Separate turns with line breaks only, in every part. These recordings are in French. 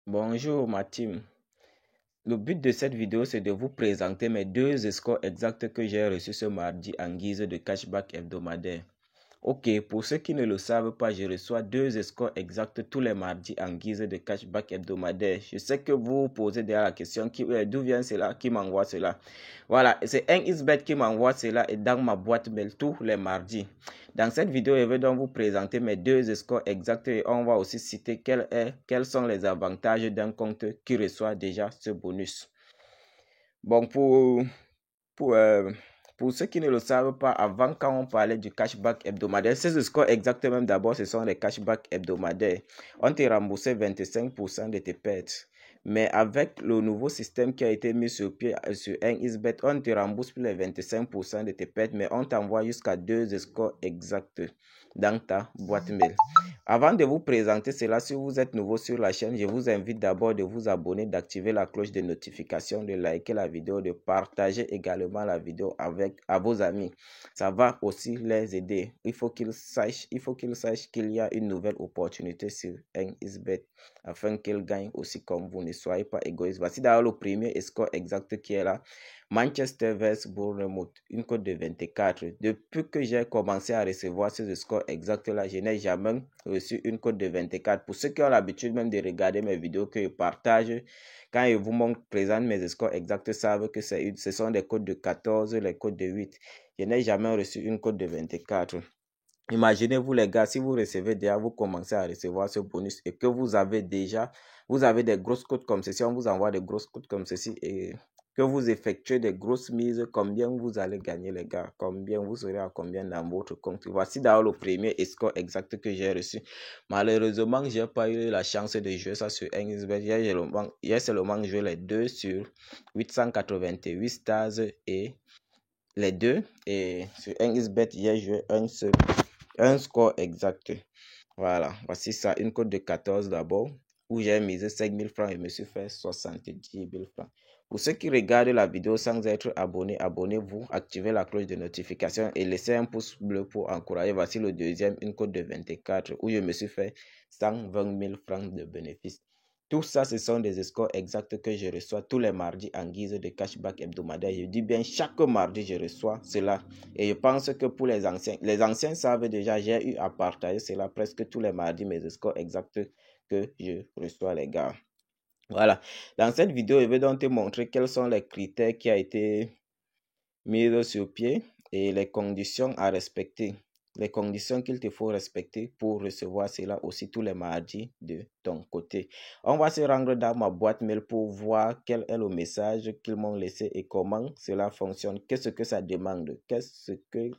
Bonjour ma team. Le but de cette vidéo, c'est de vous présenter mes deux scores exacts que j'ai reçus ce mardi en guise de cashback hebdomadaire. Ok, pour ceux qui ne le savent pas, je reçois deux scores exacts tous les mardis en guise de cashback hebdomadaire. Je sais que vous vous posez déjà la question, d'où vient cela, qui m'envoie cela. Voilà, c'est un Xbet qui m'envoie cela et dans ma boîte mail tous les mardis. Dans cette vidéo, je vais donc vous présenter mes deux scores exacts et on va aussi citer quels sont les avantages d'un compte qui reçoit déjà ce bonus. Bon, pour ceux qui ne le savent pas, avant, quand on parlait du cashback hebdomadaire, ces scores exactement d'abord, ce sont les cashbacks hebdomadaires. On te remboursait 25% de tes pertes. Mais avec le nouveau système qui a été mis sur pied sur 1xBet, on te rembourse plus les 25% de tes pertes, mais on t'envoie jusqu'à deux scores exacts dans ta boîte mail. Avant de vous présenter cela, si vous êtes nouveau sur la chaîne, je vous invite d'abord de vous abonner, d'activer la cloche de notification, de liker la vidéo, de partager également la vidéo à vos amis. Ça va aussi les aider. Il faut qu'ils sachent qu'il y a une nouvelle opportunité sur 1xBet afin qu'ils gagnent aussi comme vous. Ne soyez pas égoïste. Voici d'ailleurs le premier score exact qui est là. Manchester vs Bournemouth, une cote de 24. Depuis que j'ai commencé à recevoir ce score exact là, je n'ai jamais reçu une cote de 24. Pour ceux qui ont l'habitude même de regarder mes vidéos que je partage, quand je vous présente mes scores exacts, savent que ce sont des cotes de 14, les cotes de 8. Je n'ai jamais reçu une cote de 24. Imaginez-vous les gars, si vous recevez déjà, vous commencez à recevoir ce bonus et que vous avez des grosses cotes comme ceci, on vous envoie des grosses cotes comme ceci et que vous effectuez des grosses mises, combien vous allez gagner les gars, combien vous serez à combien dans votre compte. Voici d'ailleurs le premier score exact que j'ai reçu. Malheureusement, je n'ai pas eu la chance de jouer ça sur 1xBet. J'ai seulement joué les deux sur 888 stars et les deux et sur 1xBet, j'ai joué un score exact. Voilà, voici ça, une cote de 14 d'abord, où j'ai misé 5000 francs et me suis fait 70 000 francs. Pour ceux qui regardent la vidéo sans être abonnés, abonnez-vous, activez la cloche de notification et laissez un pouce bleu pour encourager. Voici le deuxième, une cote de 24, où je me suis fait 120 000 francs de bénéfices. Tout ça, ce sont des scores exacts que je reçois tous les mardis en guise de cashback hebdomadaire. Je dis bien, chaque mardi, je reçois cela. Et je pense que pour les anciens savent déjà, j'ai eu à partager cela presque tous les mardis, mes scores exacts que je reçois, les gars. Voilà. Dans cette vidéo, je vais donc te montrer quels sont les critères qui ont été mis sur pied et les conditions à respecter. Les conditions qu'il te faut respecter pour recevoir cela aussi tous les mardis de ton côté. On va se rendre dans ma boîte mail pour voir quel est le message qu'ils m'ont laissé et comment cela fonctionne. Qu'est-ce que ça demande? Qu'est-ce que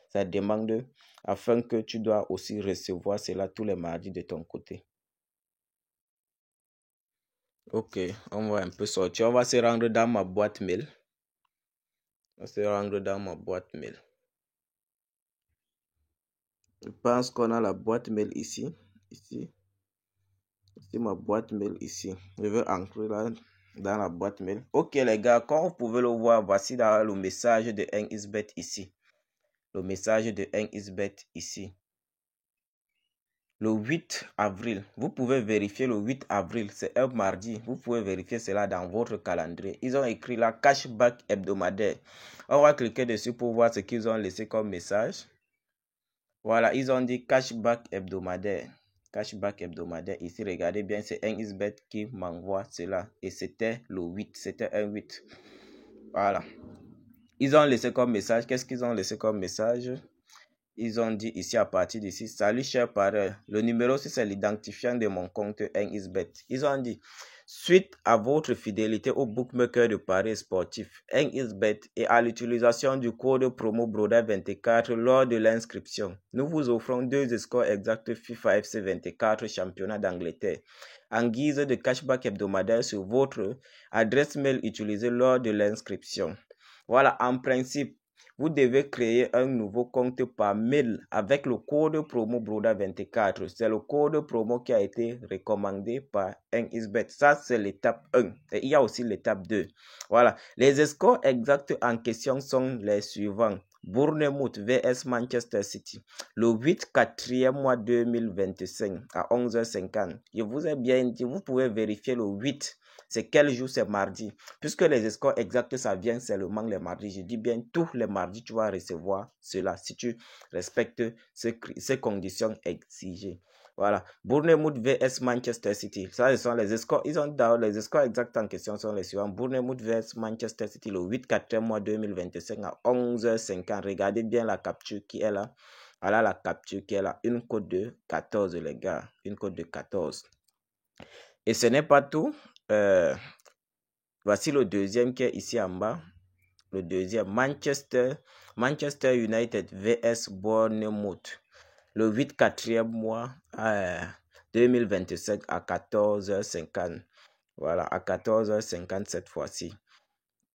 ça demande afin que tu dois aussi recevoir cela tous les mardis de ton côté. Ok, on va un peu sortir. On va se rendre dans ma boîte mail. On va se rendre dans ma boîte mail. Je pense qu'on a la boîte mail ici. Ici ma boîte mail ici. Je vais entrer là dans la boîte mail. Ok les gars, comme vous pouvez le voir, voici dans le message de 1xBet ici. Le message de 1xBet ici. Le 8 avril, vous pouvez vérifier le 8 avril, c'est un mardi. Vous pouvez vérifier cela dans votre calendrier. Ils ont écrit là cashback hebdomadaire. On va cliquer dessus pour voir ce qu'ils ont laissé comme message. Voilà, ils ont dit cashback hebdomadaire. Cashback hebdomadaire. Ici, regardez bien, c'est 1xBet qui m'envoie cela. Et c'était le 8. C'était un 8. Voilà. Ils ont laissé comme message. Qu'est-ce qu'ils ont laissé comme message? Ils ont dit ici à partir d'ici, salut cher parrain, le numéro c'est l'identifiant de mon compte 1xBet. Ils ont dit, suite à votre fidélité au bookmaker de paris sportif 1xBet et à l'utilisation du code promo BRODA24 lors de l'inscription, nous vous offrons deux scores exacts FIFA FC 24 championnat d'Angleterre en guise de cashback hebdomadaire sur votre adresse mail utilisée lors de l'inscription. Voilà, en principe, vous devez créer un nouveau compte par mail avec le code promo BRODA24. C'est le code promo qui a été recommandé par 1xBet. Ça, c'est l'étape 1. Et il y a aussi l'étape 2. Voilà. Les scores exacts en question sont les suivants. Bournemouth vs Manchester City. Le 8 4e mois 2025 à 11h50. Je vous ai bien dit, vous pouvez vérifier le 8. C'est quel jour? C'est mardi. Puisque les scores exacts, ça vient seulement les mardis. Je dis bien tous les mardis, tu vas recevoir cela si tu respectes ces conditions exigées. Voilà. Bournemouth vs Manchester City. Ça, ce sont les scores. Ils ont dans les scores exacts en question sont les suivants. Bournemouth vs Manchester City le 8 4e mois 2025 à 11h50. Regardez bien la capture qui est là. Voilà la capture qui est là. Une cote de 14, les gars. Une cote de 14. Et ce n'est pas tout. Voici le deuxième qui est ici en bas. Le deuxième, Manchester United vs Bournemouth. Le 8 4e mois 2027 à 14h50. Voilà, à 14h50 cette fois-ci.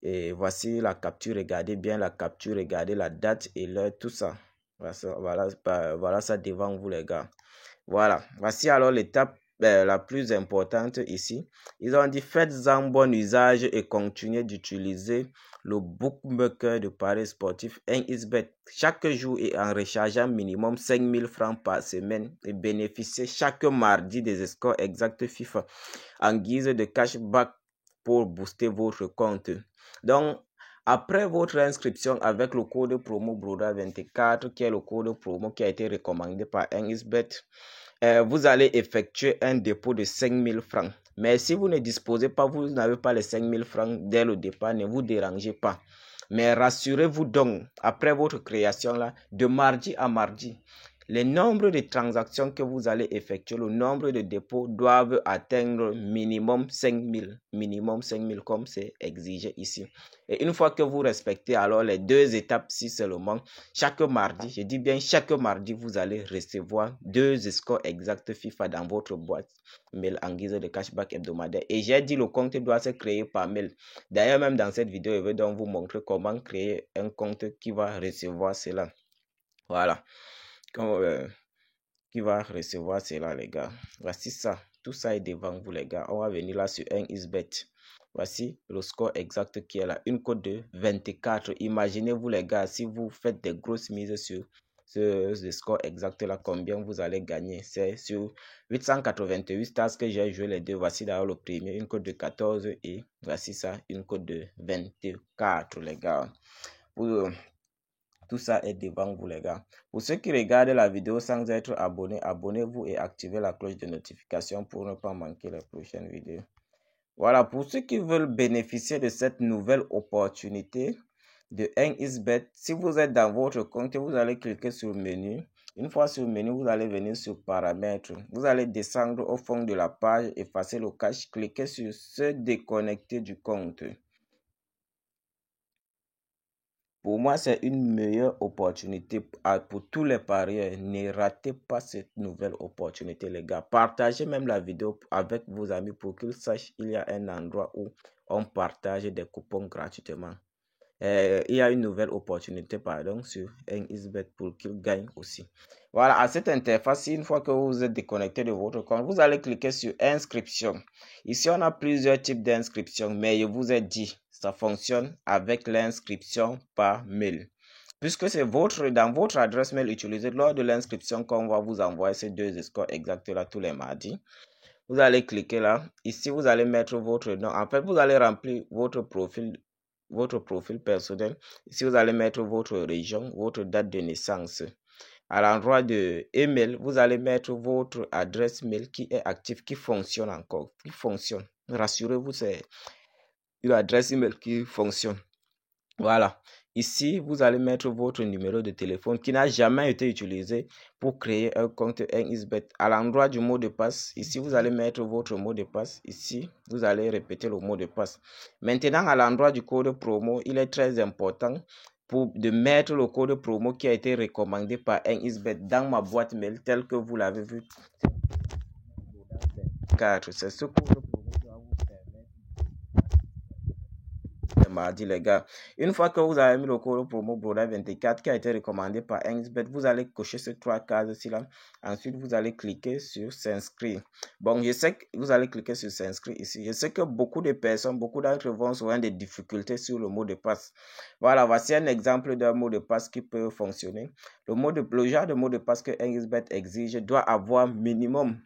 Et voici la capture. Regardez bien la capture. Regardez la date et l'heure, tout ça. Voilà ça devant vous, les gars. Voilà. Voici alors l'étape la plus importante ici. Ils ont dit faites-en bon usage et continuez d'utiliser le bookmaker de paris sportif 1xBet chaque jour et en rechargeant minimum 5000 francs par semaine et bénéficiez chaque mardi des scores exacts FIFA en guise de cashback pour booster votre compte. Donc, après votre inscription avec le code promo BRODA24 qui est le code promo qui a été recommandé par 1xBet, vous allez effectuer un dépôt de 5000 francs. Mais si vous ne disposez pas, vous n'avez pas les 5000 francs dès le départ, ne vous dérangez pas. Mais rassurez-vous donc, après votre création là, de mardi à mardi, les nombres de transactions que vous allez effectuer, le nombre de dépôts doivent atteindre minimum 5000. Minimum 5000 comme c'est exigé ici. Et une fois que vous respectez alors les deux étapes-ci seulement, chaque mardi, je dis bien chaque mardi, vous allez recevoir 2 scores exacts FIFA dans votre boîte mail en guise de cashback hebdomadaire. Et j'ai dit le compte doit se créer par mail. D'ailleurs, même dans cette vidéo, je vais donc vous montrer comment créer un compte qui va recevoir cela. Voilà. Qui va recevoir cela, les gars. Voici ça. Tout ça est devant vous, les gars. On va venir là sur 1xBet. Voici le score exact qui est là. Une cote de 24. Imaginez-vous, les gars, si vous faites des grosses mises sur ce score exact là, combien vous allez gagner. C'est sur 888 stars que j'ai joué les deux. Voici d'ailleurs le premier, une cote de 14 et voici ça, une cote de 24, les gars. Tout ça est devant vous, les gars. Pour ceux qui regardent la vidéo sans être abonnés, abonnez-vous et activez la cloche de notification pour ne pas manquer les prochaines vidéos. Voilà, pour ceux qui veulent bénéficier de cette nouvelle opportunité de 1xBet, si vous êtes dans votre compte, vous allez cliquer sur le menu. Une fois sur le menu, vous allez venir sur paramètres. Vous allez descendre au fond de la page, effacer le cache, cliquez sur se déconnecter du compte. Pour moi, c'est une meilleure opportunité pour tous les parieurs. Ne ratez pas cette nouvelle opportunité, les gars. Partagez même la vidéo avec vos amis pour qu'ils sachent qu'il y a un endroit où on partage des coupons gratuitement. Il y a une nouvelle opportunité, pardon, sur 1xBet pour qu'ils gagnent aussi. Voilà, à cette interface, une fois que vous êtes déconnecté de votre compte, vous allez cliquer sur inscription. Ici, on a plusieurs types d'inscription, mais je vous ai dit, ça fonctionne avec l'inscription par mail. Puisque c'est dans votre adresse mail utilisée lors de l'inscription qu'on va vous envoyer ces 2 scores exacts là tous les mardis. Vous allez cliquer là. Ici, vous allez mettre votre nom. En fait, vous allez remplir votre profil personnel. Ici, vous allez mettre votre région, votre date de naissance. À l'endroit de email, vous allez mettre votre adresse mail qui est active, qui fonctionne encore, qui fonctionne. Rassurez-vous, c'est une adresse email qui fonctionne. Voilà. Ici, vous allez mettre votre numéro de téléphone qui n'a jamais été utilisé pour créer un compte 1xBet. À l'endroit du mot de passe, ici, vous allez mettre votre mot de passe. Ici, vous allez répéter le mot de passe. Maintenant, à l'endroit du code promo, il est très important de mettre le code promo qui a été recommandé par 1xBet dans ma boîte mail tel que vous l'avez vu. C'est ce code promo qui va vous permettre mardi, les gars. Une fois que vous avez mis le code promo BRODA24 qui a été recommandé par XBet, vous allez cocher ces 3 cases-ci là. Ensuite, vous allez cliquer sur s'inscrire. Bon, je sais que vous allez cliquer sur s'inscrire ici. Je sais que beaucoup de personnes, beaucoup d'entre vous ont des difficultés sur le mot de passe. Voilà, voici un exemple d'un mot de passe qui peut fonctionner. Le genre de mot de passe que XBet exige doit avoir minimum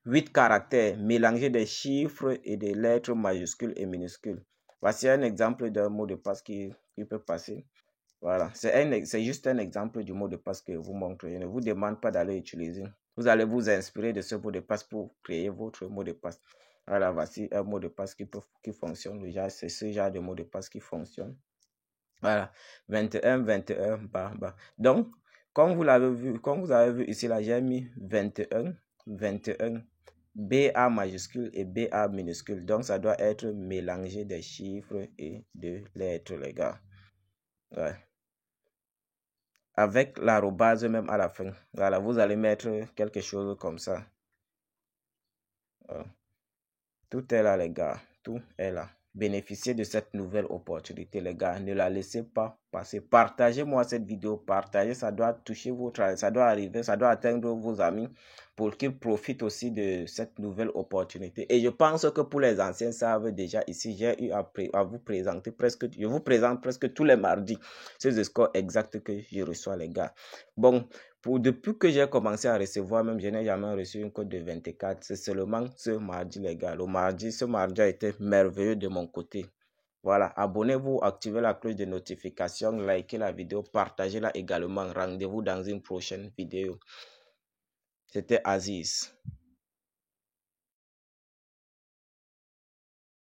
8 caractères, mélanger des chiffres et des lettres majuscules et minuscules. Voici un exemple d'un mot de passe qui peut passer. Voilà, c'est juste un exemple du mot de passe que je vous montre. Je ne vous demande pas d'aller utiliser. Vous allez vous inspirer de ce mot de passe pour créer votre mot de passe. Voilà, voici un mot de passe qui fonctionne. C'est ce genre de mot de passe qui fonctionne. Voilà, 21, 21, bah. Donc, comme vous avez vu ici, là, j'ai mis 21, 21, BA majuscule et BA minuscule. Donc, ça doit être mélangé des chiffres et de lettres, les gars. Ouais. Avec l'arobase même à la fin. Voilà, vous allez mettre quelque chose comme ça. Ouais. Tout est là, les gars. Tout est là. Bénéficiez de cette nouvelle opportunité, les gars. Ne la laissez pas passer. Partagez-moi cette vidéo. Partagez, ça doit toucher ça doit arriver, ça doit atteindre vos amis pour qu'ils profitent aussi de cette nouvelle opportunité. Et je pense que pour les anciens savent déjà ici, j'ai eu à vous présenter je vous présente presque tous les mardis ces scores exacts que je reçois, les gars. Bon, depuis que j'ai commencé à recevoir, même je n'ai jamais reçu une code de 24. C'est seulement ce mardi, les gars. Ce mardi a été merveilleux de mon côté. Voilà, abonnez-vous, activez la cloche de notification, likez la vidéo, partagez-la également. Rendez-vous dans une prochaine vidéo. C'était Aziz.